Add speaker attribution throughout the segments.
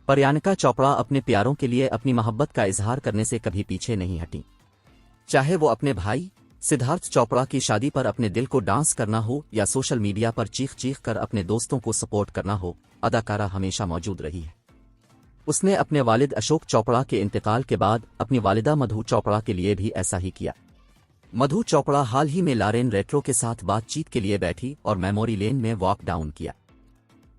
Speaker 1: प्रियंका चोपड़ा अपने प्यारों के लिए अपनी मोहब्बत का इजहार करने से कभी पीछे नहीं हटी। चाहे वो अपने भाई सिद्धार्थ चोपड़ा की शादी पर अपने दिल को डांस करना हो या सोशल मीडिया पर चीख चीख कर अपने दोस्तों को सपोर्ट करना हो, अदाकारा हमेशा मौजूद रही है। उसने अपने वालिद अशोक चोपड़ा के इंतकाल के बाद अपनी वालिदा मधु चोपड़ा के लिए भी ऐसा ही किया। मधु चोपड़ा हाल ही में लॉरेन रेट्रो के साथ बातचीत के लिए बैठी और मेमोरी लेन में वॉक डाउन किया।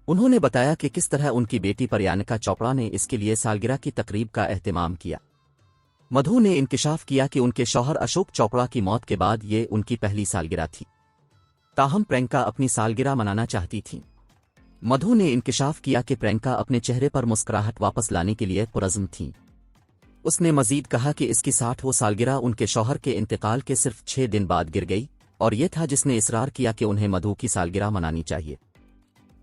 Speaker 1: उन्होंने बताया कि किस तरह उनकी बेटी प्रियंका चोपड़ा ने इसके लिए सालगिरह की तकरीब का एहतमाम किया। मधु ने इंकिशाफ किया कि उनके शौहर अशोक चोपड़ा की मौत के बाद ये उनकी पहली सालगिरह थी। ताहम प्रियंका अपनी सालगिरह मनाना चाहती थी। मधु ने इंकिशाफ किया कि प्रियंका अपने चेहरे पर मुस्कुराहट वापस लाने के लिए पुरज़्म थी। उसने मजीद कहा कि इसकी 60वीं सालगिरह उनके शौहर के इंतकाल के सिर्फ 6 दिन बाद गिर गई और ये था जिसने इसरार किया कि उन्हें मधु की सालगिरह मनानी चाहिए।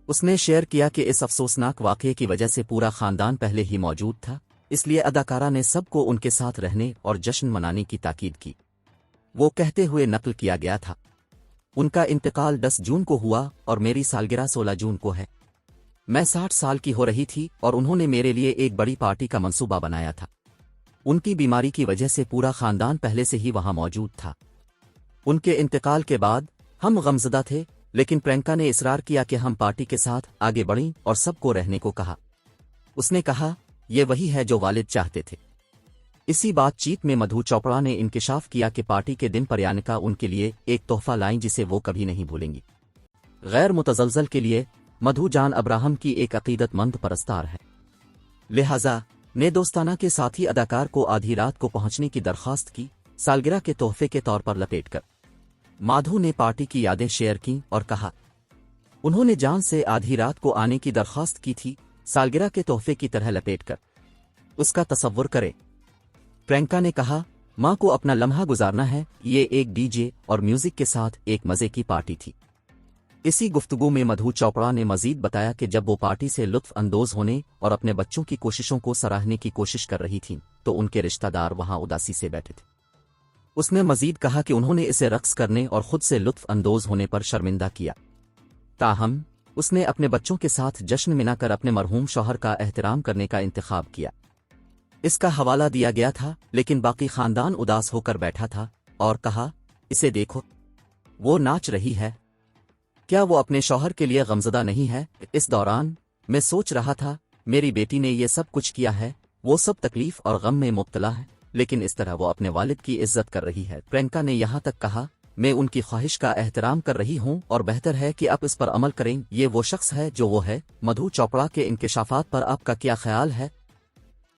Speaker 1: उसने शेयर किया कि इस अफसोसनाक वाक़ये की वजह से पूरा खानदान पहले ही मौजूद था, इसलिए अदाकारा ने सबको उनके साथ रहने और जश्न मनाने की ताकीद की। वो कहते हुए नकल किया गया था, उनका इंतकाल 10 जून को हुआ और मेरी सालगिरह 16 जून को है। मैं 60 साल की हो रही थी और उन्होंने मेरे लिए एक बड़ी पार्टी का मंसूबा बनाया था। उनकी बीमारी की वजह से पूरा खानदान पहले से ही वहां मौजूद था। उनके इंतकाल के बाद हम गमज़दा थे, लेकिन प्रियंका ने इसरार किया कि हम पार्टी के साथ आगे बढ़ें और सबको रहने को कहा। उसने कहा, ये वही है जो वालिद चाहते थे। इसी बातचीत में मधु चोपड़ा ने इंकिशाफ किया कि पार्टी के दिन प्रियंका उनके लिए एक तोहफा लाईं जिसे वो कभी नहीं भूलेंगी। गैर मुतज़लज़ल के लिए मधु जान अब्राहम की एक अकीदतमंद परस्तार है, लिहाजा ने दोस्ताना के साथी अदाकार को आधी रात को पहुंचने की दरख्वास्त की, सालगिरह के तोहफे के तौर पर लपेटकर। माधु ने पार्टी की यादें शेयर की और कहा, उन्होंने जान से आधी रात को आने की दरख्वास्त की थी, सालगिरह के तोहफे की तरह लपेटकर। उसका तसव्वुर करें। प्रियंका ने कहा, मां को अपना लम्हा गुजारना है। ये एक डीजे और म्यूजिक के साथ एक मजे की पार्टी थी। इसी गुफ्तगू में मधु चोपड़ा ने मजीद बताया कि जब वो पार्टी से लुत्फ अंदोज होने और अपने बच्चों की कोशिशों को सराहने की कोशिश कर रही थीं, तो उनके रिश्तेदार वहां उदासी से बैठे थे। उसने मजीद कहा कि उन्होंने इसे रक्स करने और खुद से लुत्फ अंदोज होने पर शर्मिंदा किया। ताहम उसने अपने बच्चों के साथ जश्न मनाकर अपने मरहूम शौहर का एहतराम करने का इंतखाब किया। इसका हवाला दिया गया था, लेकिन बाकी खानदान उदास होकर बैठा था और कहा, इसे देखो, वो नाच रही है, क्या वो अपने शौहर के लिए गमज़दा नहीं है? इस दौरान मैं सोच रहा था, मेरी बेटी ने ये सब कुछ किया है, वो सब तकलीफ और गम में मुब्तला है, लेकिन इस तरह वो अपने वालिद की इज्जत कर रही है। प्रियंका ने यहाँ तक कहा, मैं उनकी ख्वाहिश का एहतराम कर रही हूँ और बेहतर है कि आप इस पर अमल करें। ये वो शख्स है जो वो है। मधु चोपड़ा के इंकिशाफात पर आपका क्या ख्याल है?